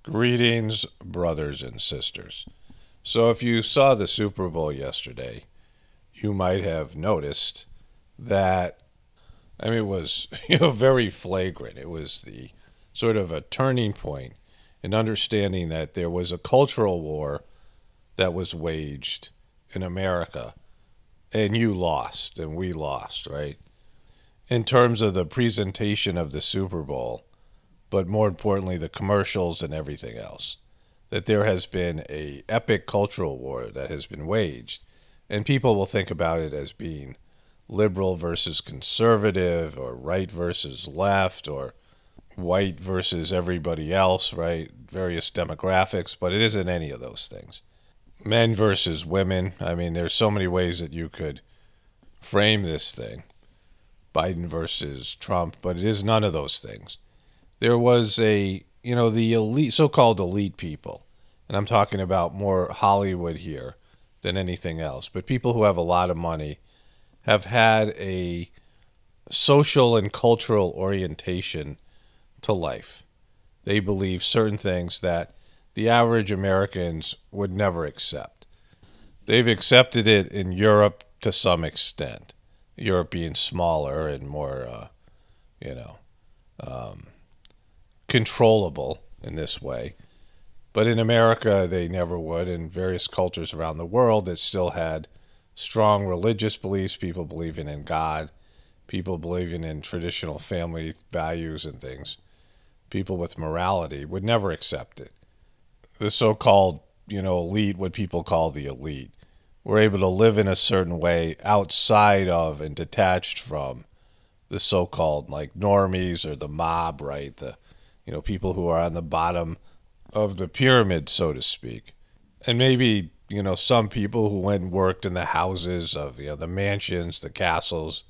Greetings, brothers and sisters. So, if you saw the Super Bowl yesterday, you might have noticed that, it was very flagrant. It was the sort of a turning point in understanding that there was a cultural war that was waged in America, and you lost, and we lost, right? In terms of the presentation of the Super Bowl, but more importantly, the commercials and everything else. That there has been a epic cultural war that has been waged, and people will think about it as being liberal versus conservative, or right versus left, or white versus everybody else, right? Various demographics, but it isn't any of those things. Men versus women. There's so many ways that you could frame this thing. Biden versus Trump, but it is none of those things. There was the elite, so-called elite people, and I'm talking about more Hollywood here than anything else, but people who have a lot of money have had a social and cultural orientation to life. They believe certain things that the average Americans would never accept. They've accepted it in Europe to some extent, Europe being smaller and more, you know, um, controllable in this way. But in America, they never would. In various cultures around the world, it still had strong religious beliefs, people believing in God, people believing in traditional family values and things. People with morality would never accept it. The so-called, elite, what people call the elite, were able to live in a certain way outside of and detached from the so-called like normies or the mob, right? The people who are on the bottom of the pyramid, so to speak. And maybe, some people who went and worked in the houses of, the mansions, the castles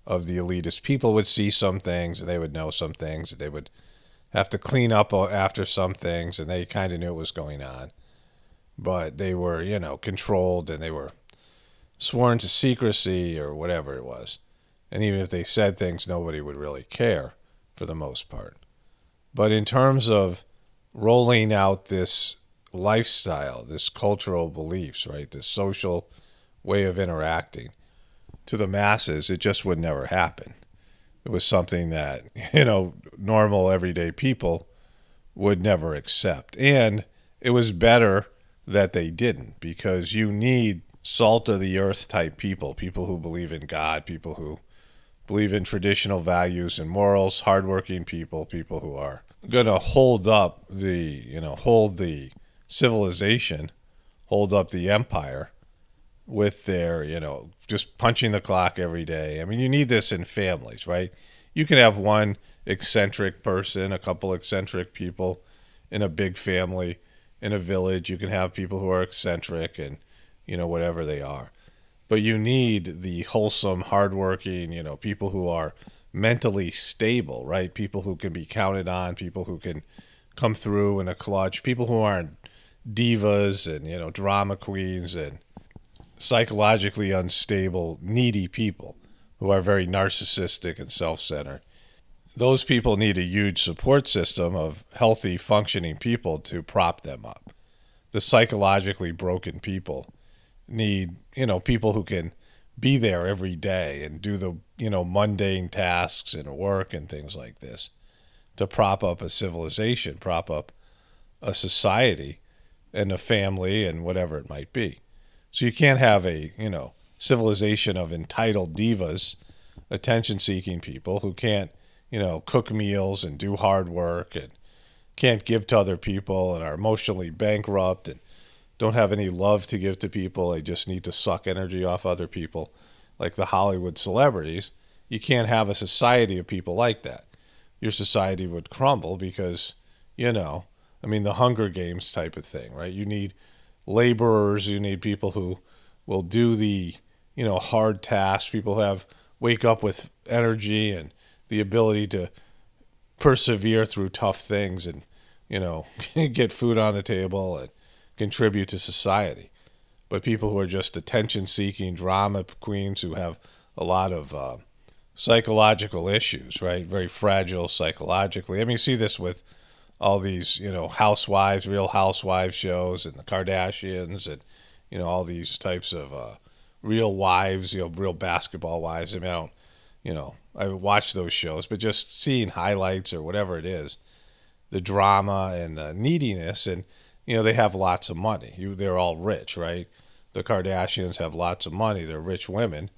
of the elitist people would see some things and they would know some things. They would have to clean up after some things, and they kind of knew what was going on. But they were, controlled, and they were sworn to secrecy or whatever it was. And even if they said things, nobody would really care for the most part. But in terms of rolling out this lifestyle, this cultural beliefs, right, this social way of interacting to the masses, it just would never happen. It was something that, normal everyday people would never accept. And it was better that they didn't, because you need salt of the earth type people, people who believe in God, people who believe in traditional values and morals, hardworking people, people who are going to hold up hold the civilization, hold up the empire with their, just punching the clock every day. You need this in families, right? You can have one eccentric person, a couple eccentric people in a big family, in a village. You can have people who are eccentric and, whatever they are. But you need the wholesome, hardworking, people who are mentally stable, right? People who can be counted on, people who can come through in a clutch, people who aren't divas and, drama queens and psychologically unstable, needy people who are very narcissistic and self-centered. Those people need a huge support system of healthy, functioning people to prop them up. The psychologically broken people need, people who can be there every day and do the, mundane tasks and work and things like this to prop up a civilization, prop up a society and a family and whatever it might be. So you can't have a, civilization of entitled divas, attention-seeking people who can't, cook meals and do hard work and can't give to other people and are emotionally bankrupt and don't have any love to give to people. They just need to suck energy off other people, like the Hollywood celebrities. You can't have a society of people like that. Your society would crumble because, the Hunger Games type of thing, right? You need laborers, you need people who will do the, hard tasks, people who wake up with energy and the ability to persevere through tough things and, get food on the table and contribute to society. But people who are just attention-seeking drama queens who have a lot of psychological issues, right? Very fragile psychologically. You see this with all these, housewives, real housewives shows, and the Kardashians, and all these types of real wives, real basketball wives. I mean, I watch those shows, but just seeing highlights or whatever it is, the drama and the neediness, and they have lots of money. They're all rich, right? The Kardashians have lots of money. They're rich women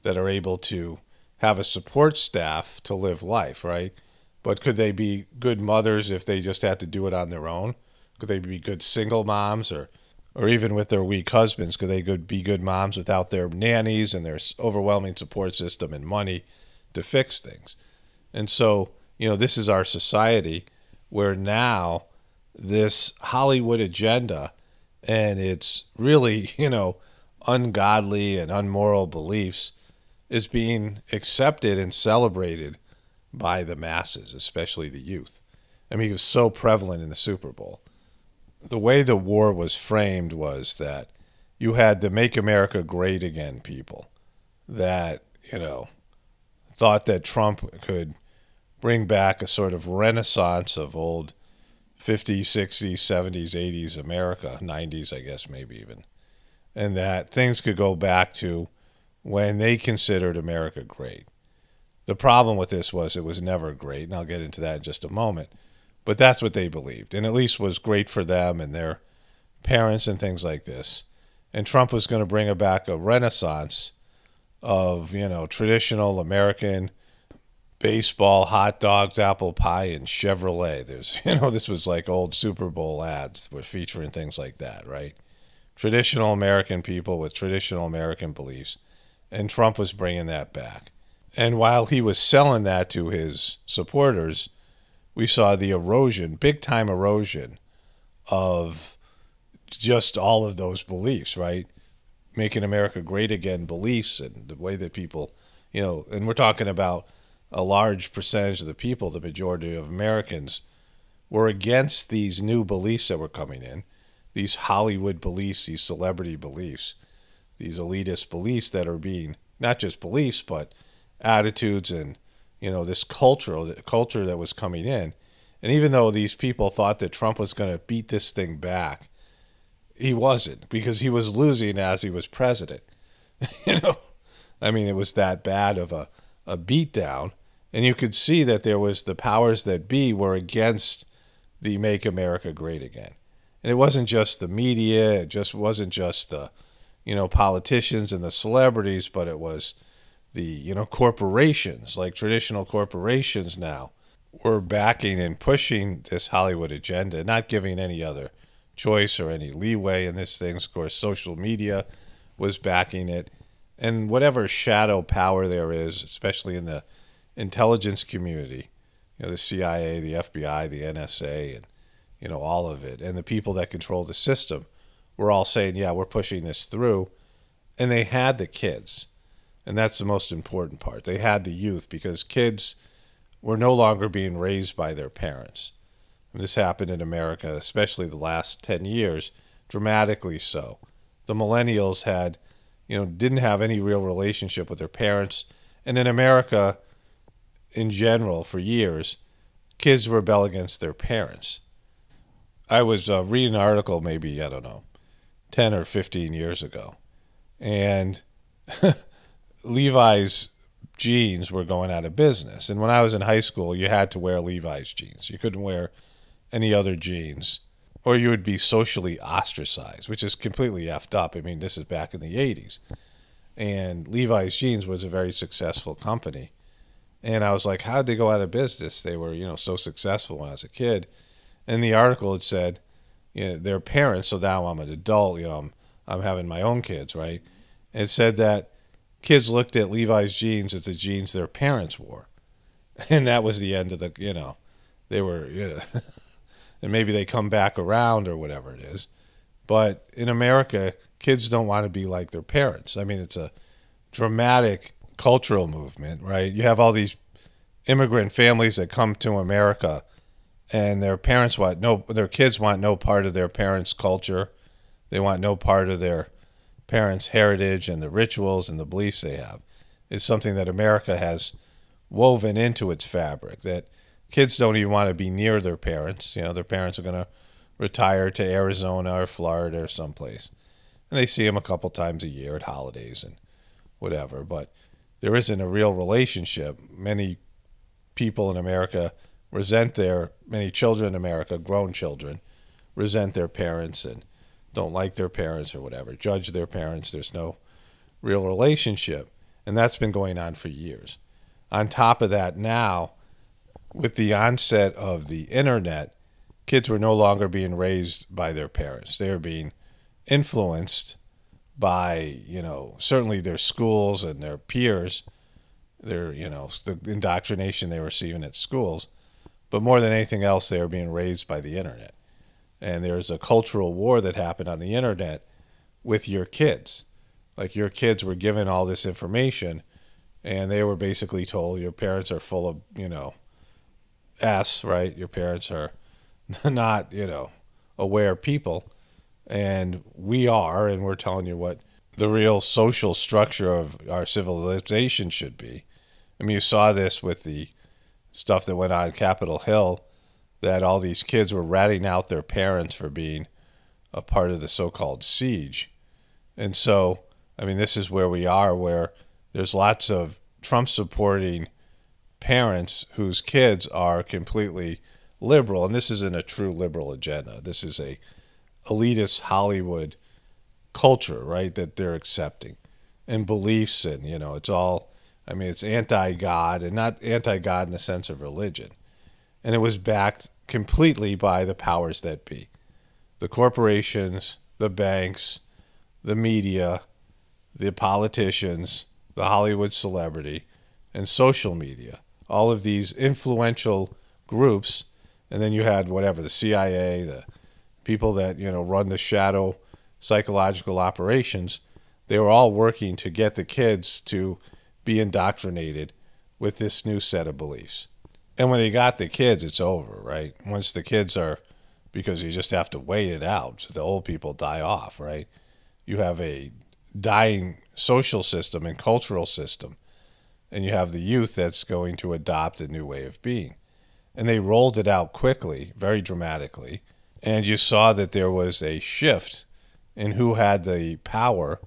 that are able to have a support staff to live life, right? But could they be good mothers if they just had to do it on their own? Could they be good single moms, or even with their weak husbands? Could they be good moms without their nannies and their overwhelming support system and money to fix things? And so, this is our society where now this Hollywood agenda and its really, ungodly and unmoral beliefs is being accepted and celebrated by the masses, especially the youth. I mean, it was so prevalent in the Super Bowl. The way the war was framed was that you had the Make America Great Again people that, thought that Trump could bring back a sort of renaissance of old 50s, 60s, 70s, 80s America, 90s, I guess, maybe even, and that things could go back to when they considered America great. The problem with this was it was never great, and I'll get into that in just a moment, but that's what they believed, and at least was great for them and their parents and things like this. And Trump was going to bring back a renaissance of, traditional American baseball, hot dogs, apple pie, and Chevrolet. This was like old Super Bowl ads were featuring things like that, right? Traditional American people with traditional American beliefs. And Trump was bringing that back. And while he was selling that to his supporters, we saw the erosion, big time erosion of just all of those beliefs, right? Making America great again beliefs, and the way that people, and we're talking about a large percentage of the people, the majority of Americans, were against these new beliefs that were coming in, these Hollywood beliefs, these celebrity beliefs, these elitist beliefs that are being, not just beliefs, but attitudes and, this culture that was coming in. And even though these people thought that Trump was going to beat this thing back, he wasn't, because he was losing as he was president. I mean, it was that bad of a beatdown. And you could see that there was the powers that be were against the Make America Great Again. And it wasn't just the media, it just wasn't just the, politicians and the celebrities, but it was the, corporations, like traditional corporations now, were backing and pushing this Hollywood agenda, not giving any other choice or any leeway in this thing. Of course, social media was backing it. And whatever shadow power there is, especially in the intelligence community, the CIA, the FBI, the NSA, and, all of it, and the people that control the system were all saying, yeah, we're pushing this through. And they had the kids. And that's the most important part. They had the youth, because kids were no longer being raised by their parents. And this happened in America, especially the last 10 years, dramatically so. The millennials didn't have any real relationship with their parents. And in America, in general, for years, kids rebel against their parents. I was reading an article maybe, 10 or 15 years ago. And Levi's jeans were going out of business. And when I was in high school, you had to wear Levi's jeans. You couldn't wear any other jeans, or you would be socially ostracized, which is completely effed up. I mean, this is back in the 80s. And Levi's jeans was a very successful company. And I was like, how'd they go out of business? They were, so successful when I was a kid. And the article had said, their parents, so now I'm an adult, I'm having my own kids, right? And it said that kids looked at Levi's jeans as the jeans their parents wore. And that was the end of the, they were, and maybe they come back around or whatever it is. But in America, kids don't want to be like their parents. I mean, it's a dramatic cultural movement, right? You have all these immigrant families that come to America, and their kids want no part of their parents' culture. They want no part of their parents' heritage and the rituals and the beliefs they have. It's something that America has woven into its fabric, that Kids don't even want to be near their parents. Their parents are going to retire to Arizona or Florida or someplace. And they see them a couple times a year at holidays and whatever. But there isn't a real relationship. Many people in America many children in America, grown children, resent their parents and don't like their parents or whatever, judge their parents. There's no real relationship. And that's been going on for years. On top of that, now, with the onset of the internet, kids were no longer being raised by their parents. They were being influenced by, certainly their schools and their peers, the indoctrination they were receiving at schools. But more than anything else, they were being raised by the internet. And there's a cultural war that happened on the internet with your kids. Like your kids were given all this information and they were basically told your parents are full of, S, right? Your parents are not, aware people. And we are, and we're telling you what the real social structure of our civilization should be. I mean, you saw this with the stuff that went on Capitol Hill, that all these kids were ratting out their parents for being a part of the so-called siege. And so, I mean, this is where we are, where there's lots of Trump-supporting parents whose kids are completely liberal. And this isn't a true liberal agenda. This is a elitist Hollywood culture, right, that they're accepting. And beliefs, and, it's all, I mean, it's anti-God, and not anti-God in the sense of religion. And it was backed completely by the powers that be. The corporations, the banks, the media, the politicians, the Hollywood celebrity, and social media. All of these influential groups. And then you had the CIA, the people that, run the shadow psychological operations. They were all working to get the kids to be indoctrinated with this new set of beliefs. And when they got the kids, it's over, right? Once the kids are, because you just have to wait it out, so the old people die off, right? You have a dying social system and cultural system, and you have the youth that's going to adopt a new way of being. And they rolled it out quickly, very dramatically, and you saw that there was a shift in who had the power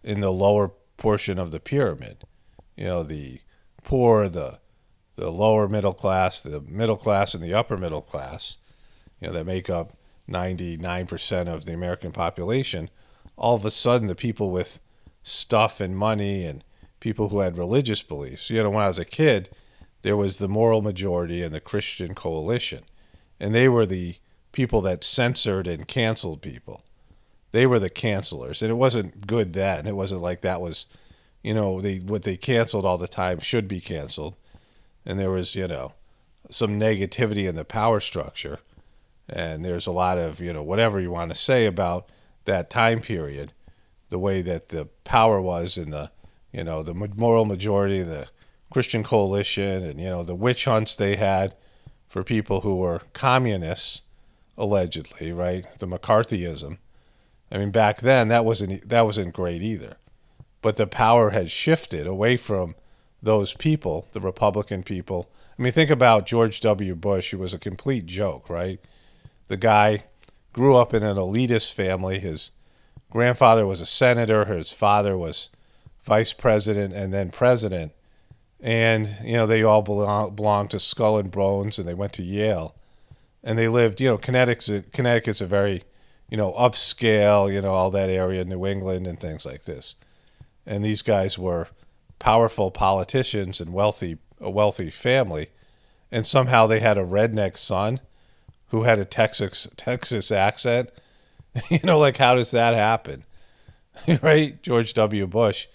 in the lower portion of the pyramid. The poor, the lower middle class, the middle class, and the upper middle class, that make up 99% of the American population. All of a sudden, the people with stuff and money and people who had religious beliefs. When I was a kid, there was the Moral Majority and the Christian Coalition. And they were the people that censored and canceled people. They were the cancelers. And it wasn't good then. It wasn't like that was, what they canceled all the time should be canceled. And there was, some negativity in the power structure. And there's a lot of, whatever you want to say about that time period, the way that the power was in the, the Moral Majority, the Christian Coalition, and, the witch hunts they had for people who were communists, allegedly, right? The McCarthyism. I mean, back then, that wasn't great either. But the power had shifted away from those people, the Republican people. I mean, think about George W. Bush, who was a complete joke, right? The guy grew up in an elitist family. His grandfather was a senator. His father was vice president and then president. And, they all belonged to Skull and Bones, and they went to Yale. And they lived, Connecticut's a very, upscale, all that area, New England and things like this. And these guys were powerful politicians and a wealthy family. And somehow they had a redneck son who had a Texas accent. How does that happen? Right? George W. Bush,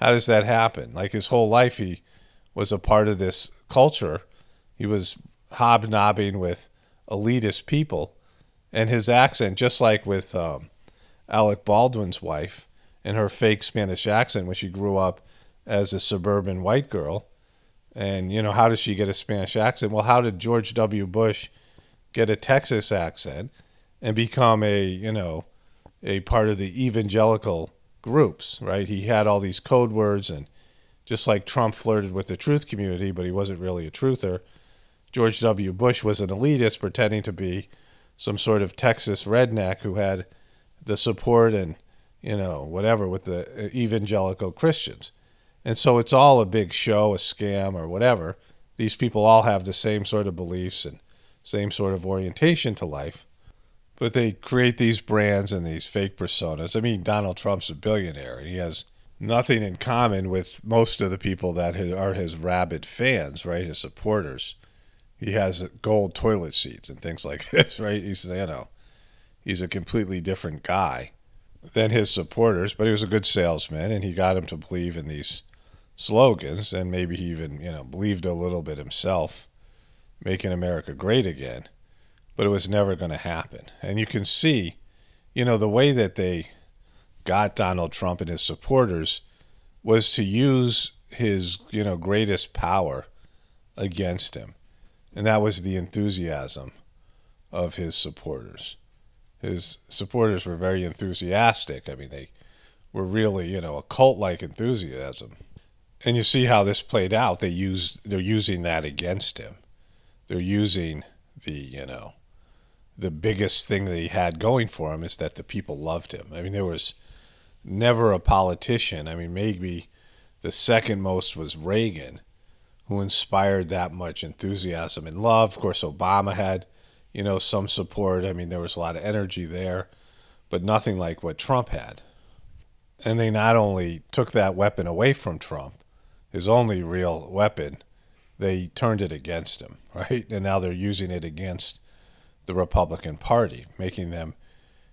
how does that happen? Like his whole life he was a part of this culture. He was hobnobbing with elitist people. And his accent, just like with Alec Baldwin's wife and her fake Spanish accent when she grew up as a suburban white girl. And, how does she get a Spanish accent? Well, how did George W. Bush get a Texas accent and become a part of the evangelical groups, right? He had all these code words, and just like Trump flirted with the truth community, but he wasn't really a truther, George W. Bush was an elitist pretending to be some sort of Texas redneck who had the support and, whatever with the evangelical Christians. And so it's all a big show, a scam, or whatever. These people all have the same sort of beliefs and same sort of orientation to life. But they create these brands and these fake personas. I mean, Donald Trump's a billionaire. He has nothing in common with most of the people that are his rabid fans, right? His supporters. He has gold toilet seats and things like this, right? He's a completely different guy than his supporters, but he was a good salesman, and he got him to believe in these slogans, and maybe he even, believed a little bit himself, making America great again, but it was never going to happen. And you can see, the way that they got Donald Trump and his supporters was to use his, greatest power against him. And that was the enthusiasm of his supporters. His supporters were very enthusiastic. I mean, they were really, a cult-like enthusiasm. And you see how this played out. They're using that against him. They're using the biggest thing that he had going for him is that the people loved him. I mean, there was never a politician. I mean, maybe the second most was Reagan, who inspired that much enthusiasm and love. Of course, Obama had, some support. I mean, there was a lot of energy there, but nothing like what Trump had. And they not only took that weapon away from Trump, his only real weapon, they turned it against him, right? And now they're using it against the Republican Party, making them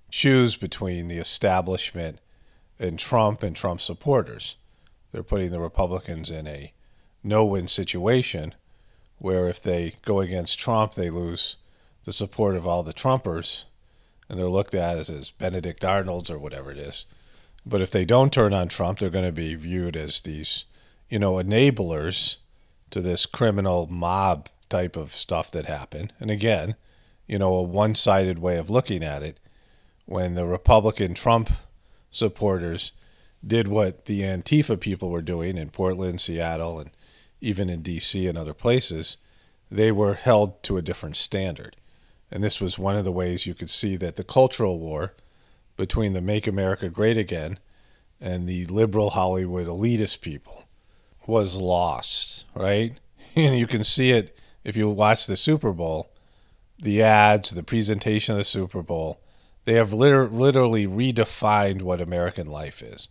choose between the establishment and Trump supporters. They're putting the Republicans in a no-win situation where if they go against Trump, they lose the support of all the Trumpers, and they're looked at as Benedict Arnolds or whatever it is. But if they don't turn on Trump, they're going to be viewed as these, enablers to this criminal mob type of stuff that happened. And again, a one-sided way of looking at it. When the Republican Trump supporters did what the Antifa people were doing in Portland, Seattle, and even in D.C. and other places, they were held to a different standard. And this was one of the ways you could see that the cultural war between the Make America Great Again and the liberal Hollywood elitist people was lost, right? And you can see it if you watch the Super Bowl, the ads, the presentation of the Super Bowl. They have literally redefined what American life is.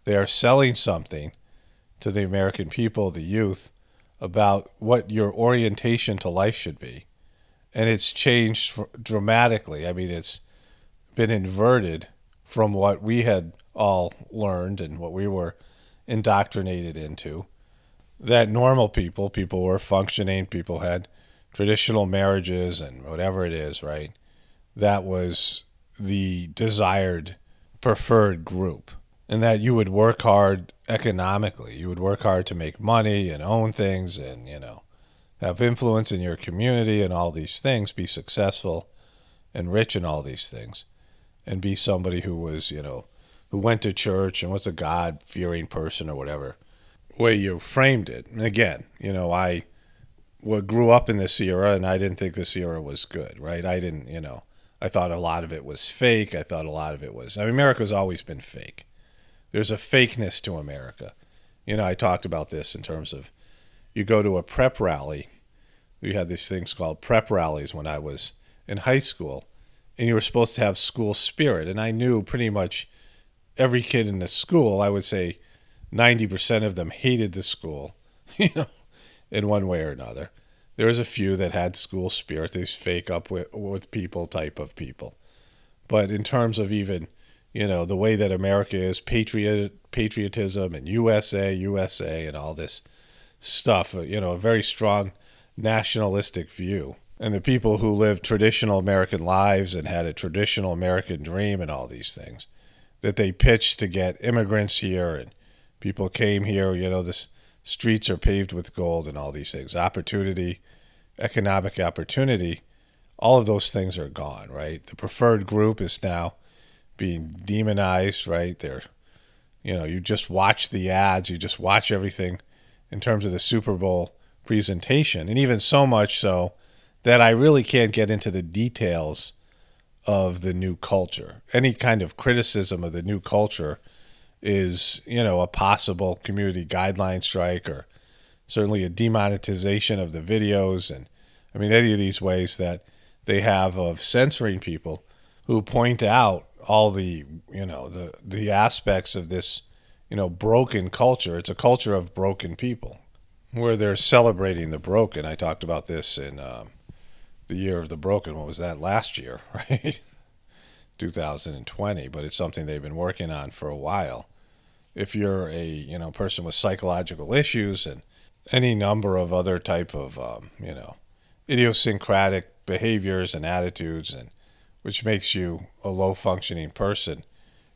They are selling something to the American people, the youth, about what your orientation to life should be. And it's changed dramatically. I mean, it's been inverted from what we had all learned and what we were indoctrinated into. That normal people were functioning, people had traditional marriages and whatever it is, right? That was the desired, preferred group. And that you would work hard economically. You would work hard to make money and own things and, have influence in your community and all these things, be successful and rich in all these things, and be somebody who was, who went to church and was a God-fearing person or whatever way you framed it. And again, I grew up in this era, and I didn't think this era was good, right? I didn't, I thought a lot of it was fake. I thought a lot of it was, America's always been fake. There's a fakeness to America. I talked about this in terms of you go to a prep rally. We had these things called prep rallies when I was in high school, and you were supposed to have school spirit. And I knew pretty much every kid in the school, I would say 90% of them hated the school, in one way or another. There was a few that had school spirit, these fake up with people type of people. But in terms of even, the way that America is, patriotism and USA and all this stuff, a very strong nationalistic view. And the people who lived traditional American lives and had a traditional American dream and all these things, that they pitched to get immigrants here and people came here, the streets are paved with gold and all these things. Opportunity, economic opportunity, all of those things are gone, right? The preferred group is now being demonized, right? They're, you just watch the ads, you just watch everything in terms of the Super Bowl presentation, and even so much so that I really can't get into the details of the new culture. Any kind of criticism of the new culture is, a possible community guideline strike, or certainly a demonetization of the videos. And I mean, any of these ways that they have of censoring people who point out all the, the aspects of this, broken culture. It's a culture of broken people where they're celebrating the broken. I talked about this in the year of the broken. What was that, last year, right? 2020, but it's something they've been working on for a while. If you're a person with psychological issues and any number of other type of idiosyncratic behaviors and attitudes, and which makes you a low functioning person,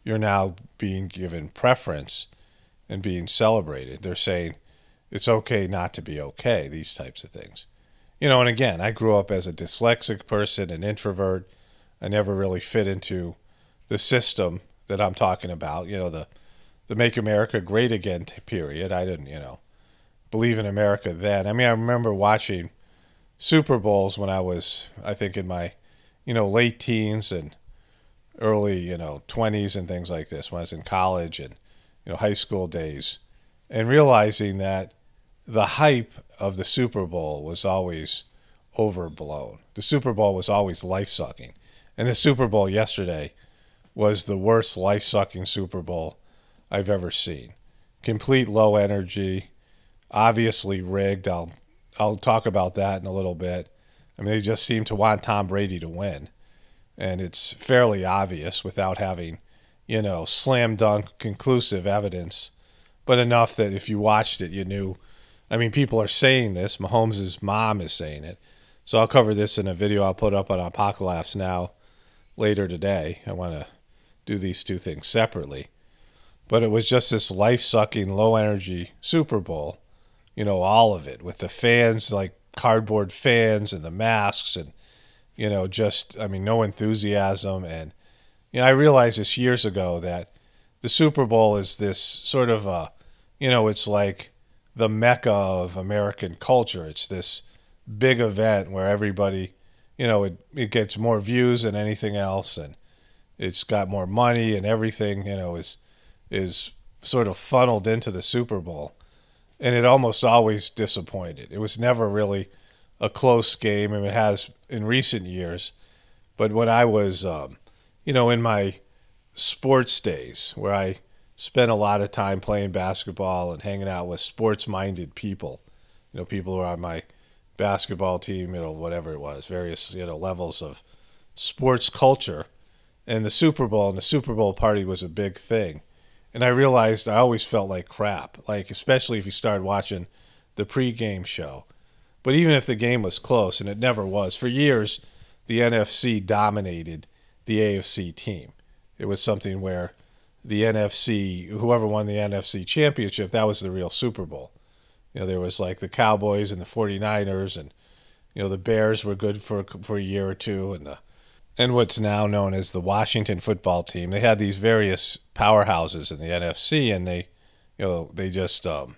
you're now being given preference and being celebrated. They're saying it's okay not to be okay, these types of things. And again, I grew up as a dyslexic person, an introvert. I never really fit into the system that I'm talking about, the Make America Great Again period. I didn't, believe in America then. I mean, I remember watching Super Bowls when I was, I think, in my, late teens and early, 20s and things like this, when I was in college and, high school days, and realizing that the hype of the Super Bowl was always overblown. The Super Bowl was always life-sucking. And the Super Bowl yesterday was the worst life-sucking Super Bowl I've ever seen. Complete low energy, obviously rigged. I'll talk about that in a little bit. I mean, they just seem to want Tom Brady to win. And it's fairly obvious without having, slam dunk conclusive evidence, but enough that if you watched it, you knew. I mean, people are saying this. Mahomes' mom is saying it. So I'll cover this in a video I'll put up on Apocalypse Now later today. I want to do these two things separately. But it was just this life-sucking, low-energy Super Bowl, all of it, with the fans, like cardboard fans and the masks and, no enthusiasm. And, I realized this years ago that the Super Bowl is this sort of it's like the mecca of American culture. It's this big event where everybody, it gets more views than anything else, and it's got more money, and everything, is sort of funneled into the Super Bowl. And it almost always disappointed. It was never really a close game, and it has in recent years. But when I was, in my sports days, where I spent a lot of time playing basketball and hanging out with sports-minded people, people who were on my basketball team, whatever it was, various, levels of sports culture, and the Super Bowl and the Super Bowl party was a big thing. And I realized I always felt like crap, like especially if you started watching the pregame show. But even if the game was close, and it never was, for years the NFC dominated the AFC team. It was something where the NFC, whoever won the NFC championship, that was the real Super Bowl. There was like the Cowboys and the 49ers, and the Bears were good for a year or two, and what's now known as the Washington football team. They had these various powerhouses in the NFC, and they just the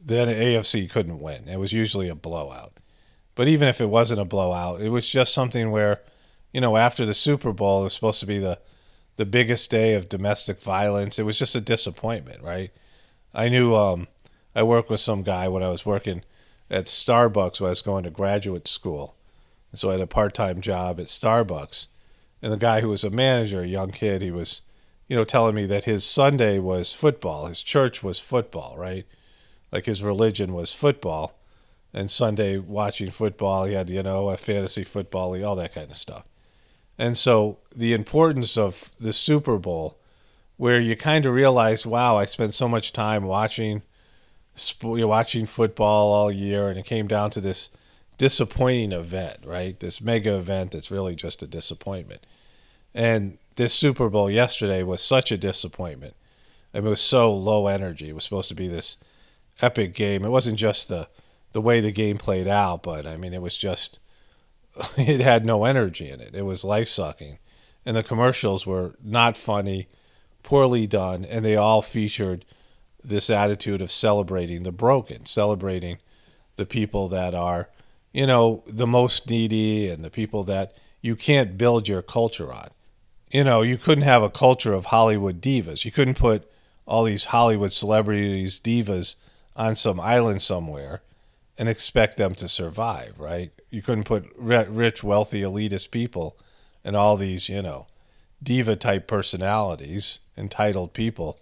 AFC couldn't win. It was usually a blowout. But even if it wasn't a blowout, it was just something where, after the Super Bowl, it was supposed to be the biggest day of domestic violence. It was just a disappointment, right? I knew I worked with some guy when I was working at Starbucks when I was going to graduate school. And so I had a part-time job at Starbucks. And the guy who was a manager, a young kid, he was, telling me that his Sunday was football. His church was football, right? Like his religion was football. And Sunday watching football, he had, a fantasy football league, all that kind of stuff. And so the importance of the Super Bowl, where you kind of realize, wow, I spent so much time watching football all year, and it came down to this disappointing event, right? This mega event that's really just a disappointment. And this Super Bowl yesterday was such a disappointment. I mean, it was so low energy. It was supposed to be this epic game. It wasn't just the way the game played out, but I mean, it was just, it had no energy in it. It was life-sucking. And the commercials were not funny, poorly done, and they all featured this attitude of celebrating the broken, celebrating the people that are, the most needy and the people that you can't build your culture on. You couldn't have a culture of Hollywood divas. You couldn't put all these Hollywood celebrities, divas, on some island somewhere and expect them to survive, right? You couldn't put rich, wealthy, elitist people and all these, diva type personalities, entitled people,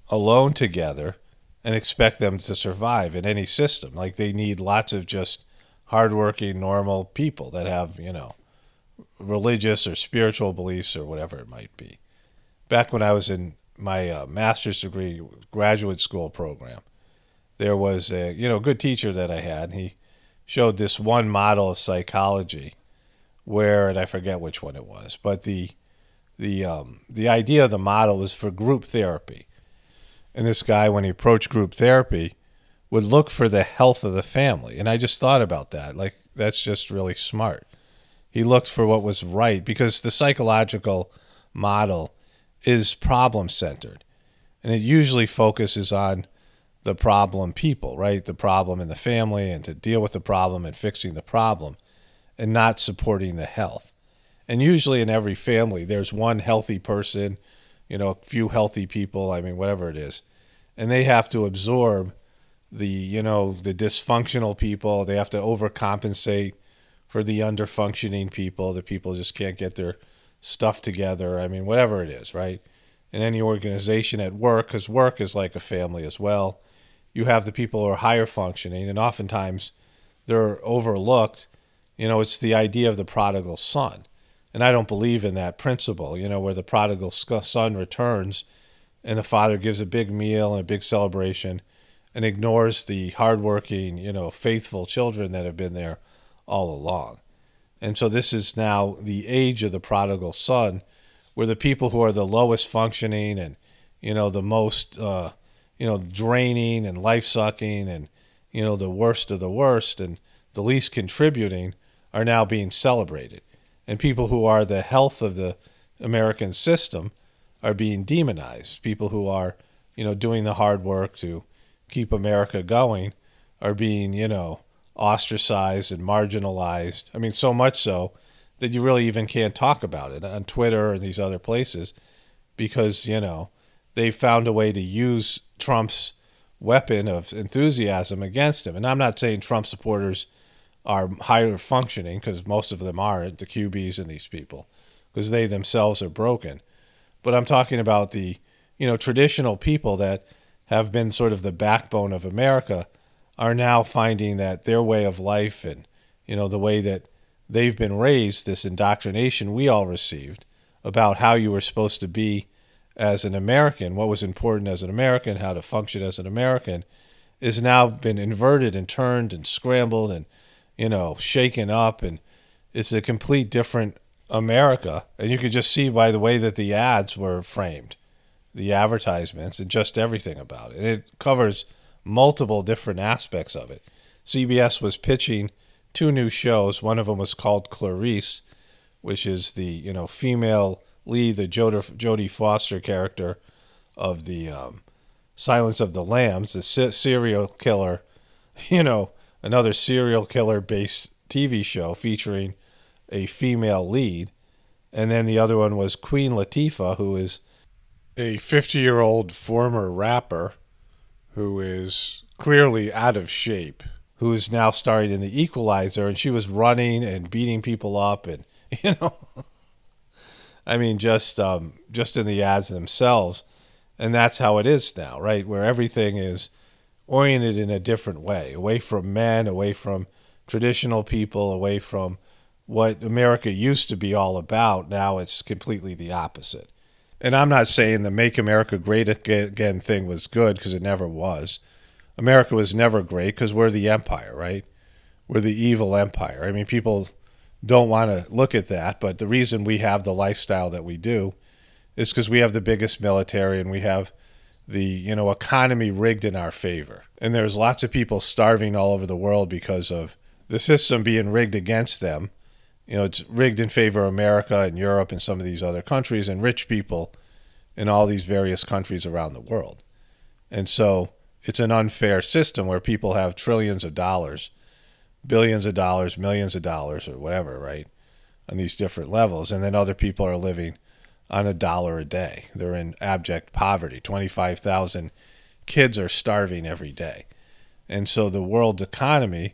alone together and expect them to survive in any system. Like, they need lots of just hardworking, normal people that have, religious or spiritual beliefs or whatever it might be. Back when I was in my master's degree graduate school program, there was a good teacher that I had. He showed this one model of psychology where, and I forget which one it was, but the idea of the model was for group therapy. And this guy, when he approached group therapy, would look for the health of the family. And I just thought about that. Like, that's just really smart. He looked for what was right, because the psychological model is problem-centered. And it usually focuses on the problem people, right? The problem in the family, and to deal with the problem and fixing the problem, and not supporting the health. And usually in every family, there's one healthy person, a few healthy people, whatever it is. And they have to absorb the dysfunctional people. They have to overcompensate for the underfunctioning people. The people just can't get their stuff together. Whatever it is, right? In any organization at work, because work is like a family as well, you have the people who are higher functioning, and oftentimes they're overlooked. It's the idea of the prodigal son. And I don't believe in that principle, where the prodigal son returns and the father gives a big meal and a big celebration and ignores the hardworking, faithful children that have been there all along. And so this is now the age of the prodigal son, where the people who are the lowest functioning and, the most, draining and life-sucking and, the worst of the worst and the least contributing are now being celebrated. And people who are the health of the American system are being demonized. People who are, doing the hard work to keep America going are being, ostracized and marginalized. So much so that you really even can't talk about it on Twitter and these other places, because, they found a way to use Trump's weapon of enthusiasm against him. And I'm not saying Trump supporters are higher functioning, because most of them aren't, the QBs and these people, because they themselves are broken. But I'm talking about the, traditional people that have been sort of the backbone of America are now finding that their way of life and, the way that they've been raised, this indoctrination we all received about how you were supposed to be as an American, what was important as an American, how to function as an American, is now been inverted and turned and scrambled and, shaken up. And it's a complete different America. And you could just see by the way that the ads were framed, the advertisements, and just everything about it. And it covers multiple different aspects of it. CBS was pitching 2 new shows. One of them was called Clarice, which is the, female lead, the Jodie Foster character of the Silence of the Lambs, the serial killer, another serial killer-based TV show featuring a female lead. And then the other one was Queen Latifah, who is a 50-year-old former rapper who is clearly out of shape, who is now starring in The Equalizer, and she was running and beating people up and, just in the ads themselves. And that's how it is now, right? Where everything is oriented in a different way, away from men, away from traditional people, away from what America used to be all about. Now it's completely the opposite. And I'm not saying the Make America Great Again thing was good, because it never was. America was never great because we're the empire, right? We're the evil empire. People don't want to look at that, but the reason we have the lifestyle that we do is because we have the biggest military and we have the, economy rigged in our favor. And there's lots of people starving all over the world because of the system being rigged against them. It's rigged in favor of America and Europe and some of these other countries, and rich people in all these various countries around the world. And so it's an unfair system where people have trillions of dollars, billions of dollars, millions of dollars, or whatever, right, on these different levels. And then other people are living on $1 a day. They're in abject poverty. 25,000 kids are starving every day. And so the world's economy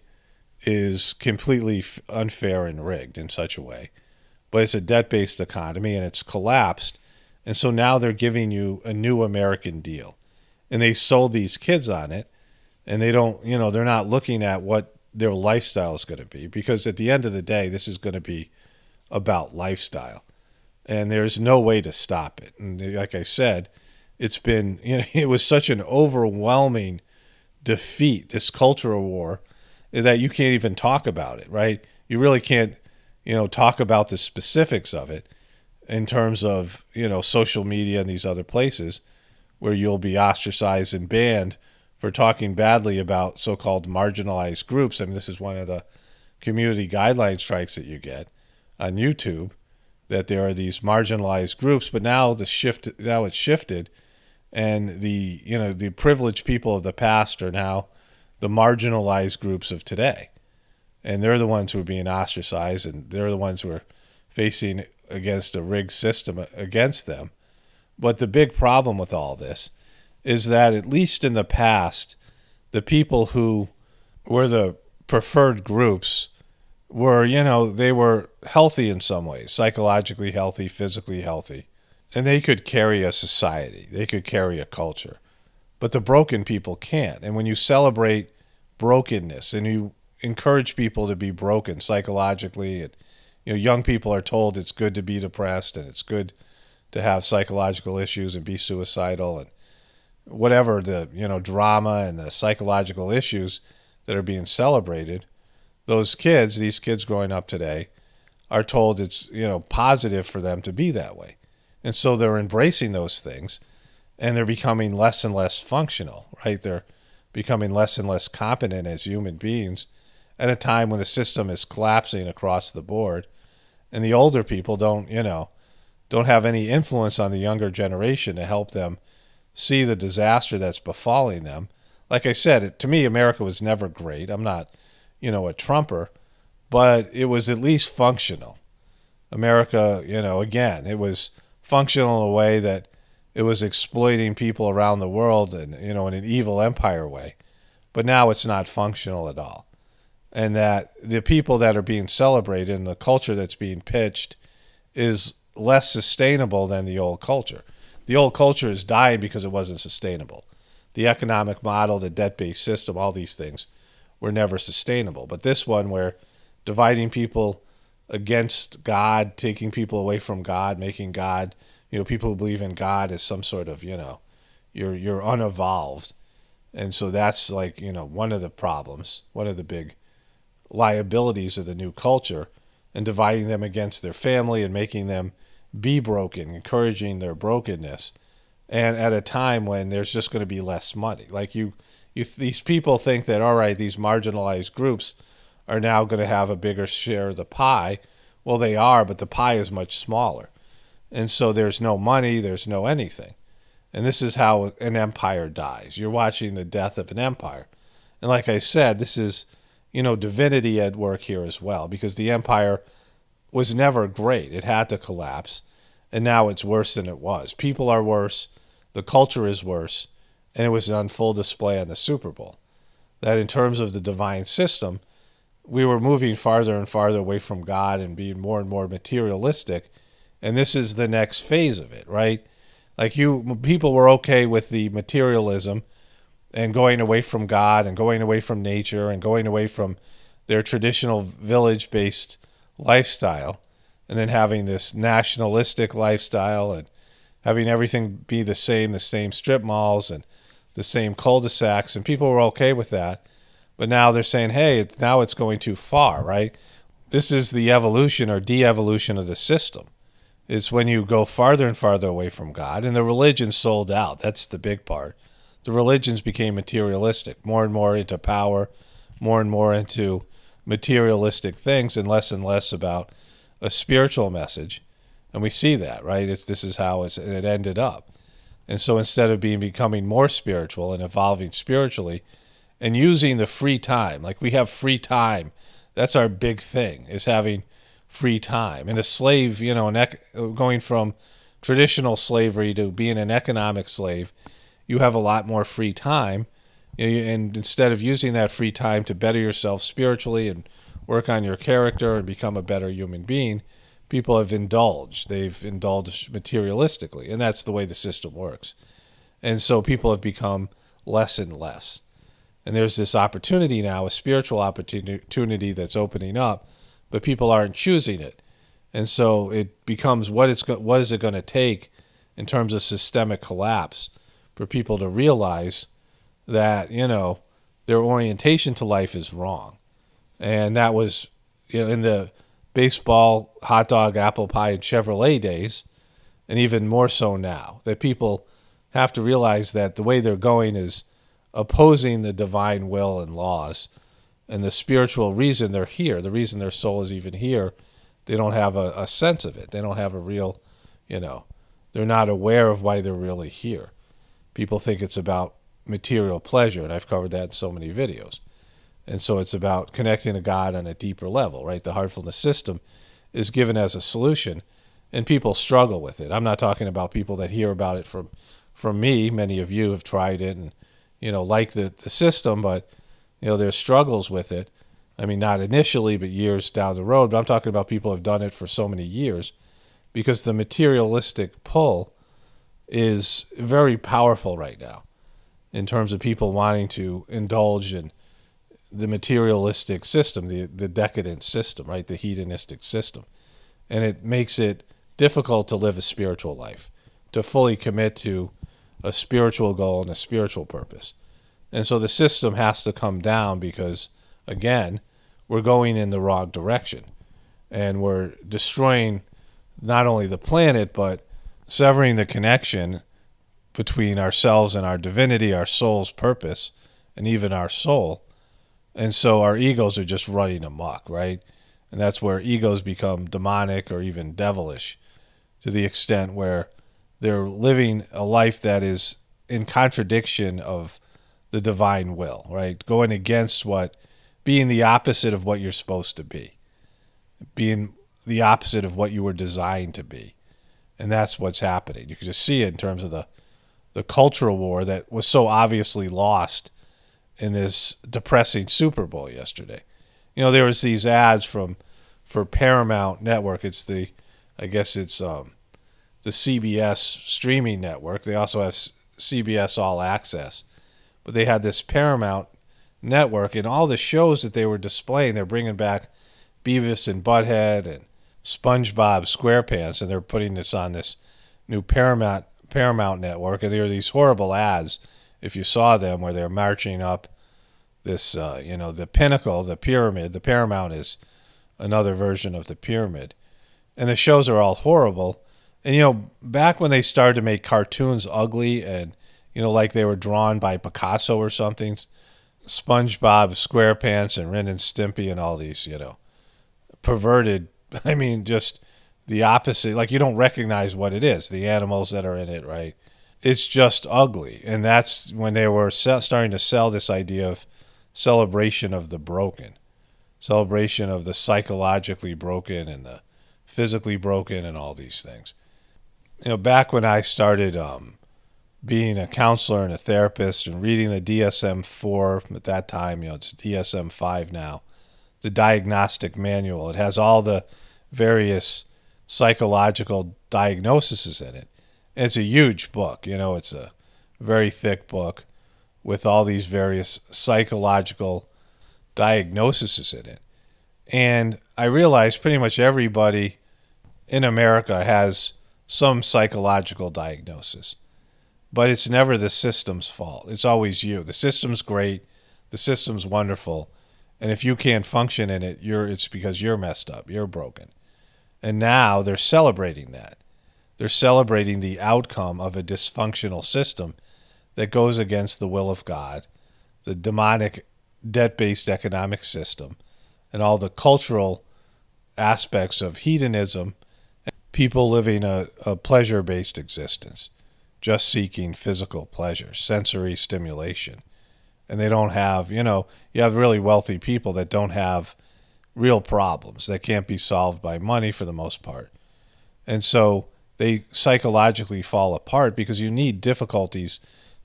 is completely unfair and rigged in such a way. But it's a debt-based economy, and it's collapsed. And so now they're giving you a new American deal. And they sold these kids on it, and they don't, they're not looking at what their lifestyle is going to be, because at the end of the day, this is going to be about lifestyle. And there's no way to stop it. And like I said, it's been, it was such an overwhelming defeat, this cultural war, that you can't even talk about it, right? You really can't, talk about the specifics of it in terms of, social media and these other places where you'll be ostracized and banned for talking badly about so-called marginalized groups. I mean, this is one of the community guideline strikes that you get on YouTube, that there are these marginalized groups, but now it's shifted, and the privileged people of the past are now the marginalized groups of today. And they're the ones who are being ostracized, and they're the ones who are facing against a rigged system against them. But the big problem with all this is that, at least in the past, the people who were the preferred groups were, they were healthy in some ways, psychologically healthy, physically healthy. And they could carry a society. They could carry a culture. But the broken people can't. And when you celebrate brokenness and you encourage people to be broken psychologically, and, young people are told it's good to be depressed and it's good to have psychological issues and be suicidal and whatever the, drama and the psychological issues that are being celebrated, these kids growing up today are told it's, positive for them to be that way. And so they're embracing those things, and they're becoming less and less functional, right? They're becoming less and less competent as human beings at a time when the system is collapsing across the board, and the older people don't have any influence on the younger generation to help them see the disaster that's befalling them. Like I said, to me, America was never great. I'm not, a Trumper, but it was at least functional. America, again, it was functional in a way that it was exploiting people around the world and, in an evil empire way. But now it's not functional at all. And that the people that are being celebrated and the culture that's being pitched is less sustainable than the old culture. The old culture is dying because it wasn't sustainable. The economic model, the debt-based system, all these things were never sustainable. But this one, where dividing people against God, taking people away from God, making God, people who believe in God as some sort of, you're unevolved. And so that's like, one of the problems, one of the big liabilities of the new culture, and dividing them against their family and making them be broken, encouraging their brokenness, and at a time when there's just going to be less money. Like these people think that, all right, these marginalized groups are now going to have a bigger share of the pie. Well, they are, but the pie is much smaller. And so there's no money, there's no anything. And this is how an empire dies. You're watching the death of an empire. And like I said, this is, divinity at work here as well, because the empire was never great. It had to collapse, and now it's worse than it was. People are worse, the culture is worse, and it was on full display on the Super Bowl. That in terms of the divine system, we were moving farther and farther away from God and being more and more materialistic, and this is the next phase of it, right? Like people were okay with the materialism and going away from God and going away from nature and going away from their traditional village-based lifestyle, and then having this nationalistic lifestyle and having everything be the same strip malls and the same cul-de-sacs, and people were okay with that. But now they're saying, hey, it's going too far, right? This is the evolution or de-evolution of the system. It's when you go farther and farther away from God, and the religion sold out. That's the big part. The religions became materialistic, more and more into power, more and more into materialistic things, and less about a spiritual message. And we see that, right? This is how it ended up. And so instead of becoming more spiritual and evolving spiritually and using the free time, like we have free time, that's our big thing, is having free time. And a slave, going from traditional slavery to being an economic slave, you have a lot more free time. And instead of using that free time to better yourself spiritually and work on your character and become a better human being, people have indulged. They've indulged materialistically, and that's the way the system works. And so people have become less and less. And there's this opportunity now, a spiritual opportunity that's opening up, but people aren't choosing it. And so it becomes what is it going to take in terms of systemic collapse for people to realize that, their orientation to life is wrong. And that was, in the baseball, hot dog, apple pie, and Chevrolet days, and even more so now, that people have to realize that the way they're going is opposing the divine will and laws and the spiritual reason they're here, the reason their soul is even here. They don't have a sense of it. They don't have a real, they're not aware of why they're really here. People think it's about material pleasure, and I've covered that in so many videos. And so it's about connecting to God on a deeper level, right? The heartfulness system is given as a solution, and people struggle with it. I'm not talking about people that hear about it from me. Many of you have tried it and, like the system, but, there's struggles with it. I mean, not initially, but years down the road. But I'm talking about people who have done it for so many years, because the materialistic pull is very powerful right now in terms of people wanting to indulge in the materialistic system, the decadent system, right? The hedonistic system. And it makes it difficult to live a spiritual life, to fully commit to a spiritual goal and a spiritual purpose. And so the system has to come down because, again, we're going in the wrong direction. And we're destroying not only the planet, but severing the connection between ourselves and our divinity, our soul's purpose, and even our soul. And so our egos are just running amok, right? And that's where egos become demonic or even devilish, to the extent where they're living a life that is in contradiction of the divine will, right? Going against being the opposite of what you're supposed to be, being the opposite of what you were designed to be. And that's what's happening. You can just see it in terms of the cultural war that was so obviously lost in this depressing Super Bowl yesterday. There was these ads for Paramount Network. It's the CBS streaming network. They also have CBS All Access. But they had this Paramount Network, and all the shows that they were displaying, they're bringing back Beavis and Butthead and SpongeBob SquarePants, and they're putting this on this new Paramount Network. And there are these horrible ads, if you saw them, where they're marching up this, the pinnacle, the pyramid. The Paramount is another version of the pyramid. And the shows are all horrible. And, back when they started to make cartoons ugly and, like they were drawn by Picasso or something, SpongeBob, SquarePants, and Ren and Stimpy and all these, perverted, just the opposite. Like, you don't recognize what it is, the animals that are in it, right? It's just ugly. And that's when they were starting to sell this idea of celebration of the broken, celebration of the psychologically broken and the physically broken and all these things. Back when I started being a counselor and a therapist and reading the DSM-4 at that time, it's DSM-5 now, the diagnostic manual. It has all the various psychological diagnoses in it. And it's a huge book. It's a very thick book with all these various psychological diagnoses in it. And I realized pretty much everybody in America has some psychological diagnosis. But it's never the system's fault. It's always you. The system's great. The system's wonderful. And if you can't function in it, it's because you're messed up. You're broken. And now they're celebrating that. They're celebrating the outcome of a dysfunctional system that goes against the will of God, the demonic debt-based economic system, and all the cultural aspects of hedonism, and people living a pleasure-based existence. just seeking physical pleasure, sensory stimulation. And they don't have, you have really wealthy people that don't have real problems that can't be solved by money for the most part. And so they psychologically fall apart because you need difficulties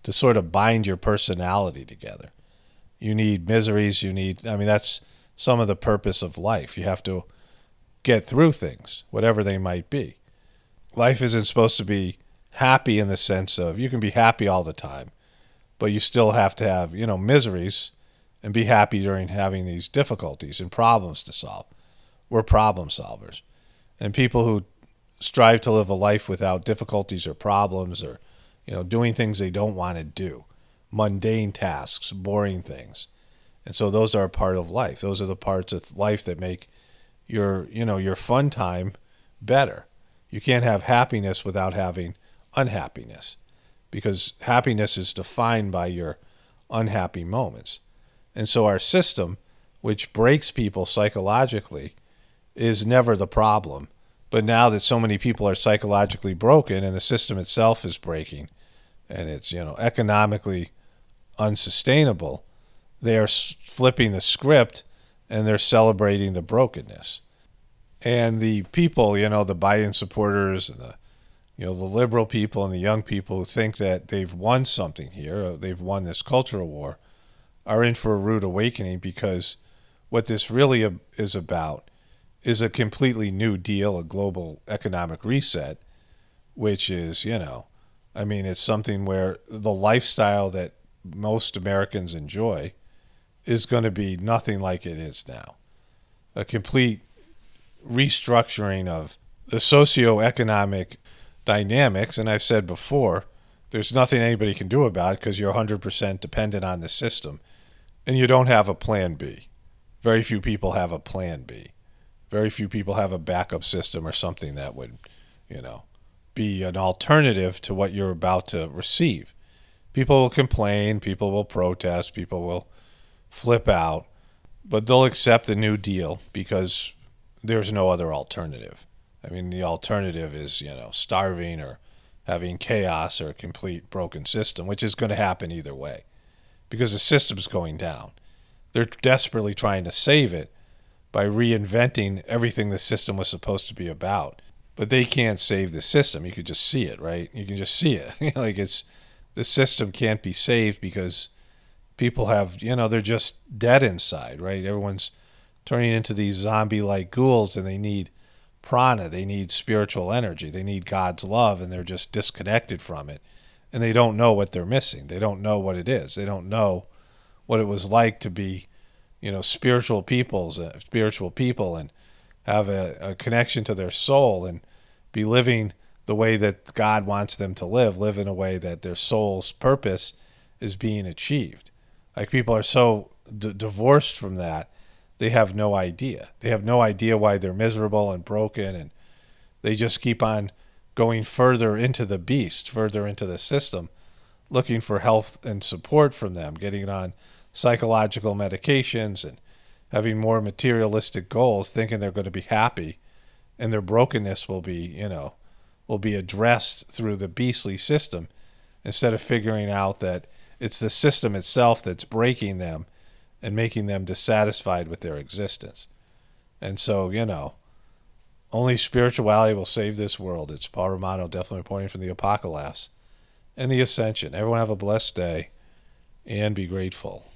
to sort of bind your personality together. You need miseries, that's some of the purpose of life. You have to get through things, whatever they might be. Life isn't supposed to be happy in the sense of you can be happy all the time, but you still have to have, miseries and be happy during having these difficulties and problems to solve. We're problem solvers. And people who strive to live a life without difficulties or problems or, doing things they don't want to do, mundane tasks, boring things. And so those are a part of life. Those are the parts of life that make your fun time better. You can't have happiness without having unhappiness, because happiness is defined by your unhappy moments. And so our system, which breaks people psychologically, is never the problem. But now that so many people are psychologically broken and the system itself is breaking and it's, economically unsustainable, they are flipping the script and they're celebrating the brokenness. And the people, the Biden supporters and the liberal people and the young people who think that they've won something here, they've won this cultural war, are in for a rude awakening, because what this really is about is a completely new deal, a global economic reset, which is, it's something where the lifestyle that most Americans enjoy is going to be nothing like it is now. A complete restructuring of the socioeconomic dynamics. And I've said before, there's nothing anybody can do about it because you're 100% dependent on the system. And you don't have a plan B. Very few people have a plan B. Very few people have a backup system or something that would, be an alternative to what you're about to receive. People will complain, people will protest, people will flip out, but they'll accept the New Deal because there's no other alternative. The alternative is, starving or having chaos or a complete broken system, which is going to happen either way because the system's going down. They're desperately trying to save it by reinventing everything the system was supposed to be about. But they can't save the system. You could just see it, right? You can just see it. The system can't be saved because people have, they're just dead inside, right? Everyone's turning into these zombie-like ghouls, and they need prana. They need spiritual energy. They need God's love, and they're just disconnected from it. And they don't know what they're missing. They don't know what it is. They don't know what it was like to be, spiritual people and have a connection to their soul and be living the way that God wants them to live in a way that their soul's purpose is being achieved. Like, people are so divorced from that, they have no idea. They have no idea why they're miserable and broken, and they just keep on going further into the beast, further into the system, looking for help and support from them, getting on psychological medications and having more materialistic goals, thinking they're going to be happy, and their brokenness will be addressed through the beastly system, instead of figuring out that it's the system itself that's breaking them and making them dissatisfied with their existence. And so, only spirituality will save this world. It's Paul Romano, definitely pointing from the Apocalypse and the Ascension. Everyone have a blessed day and be grateful.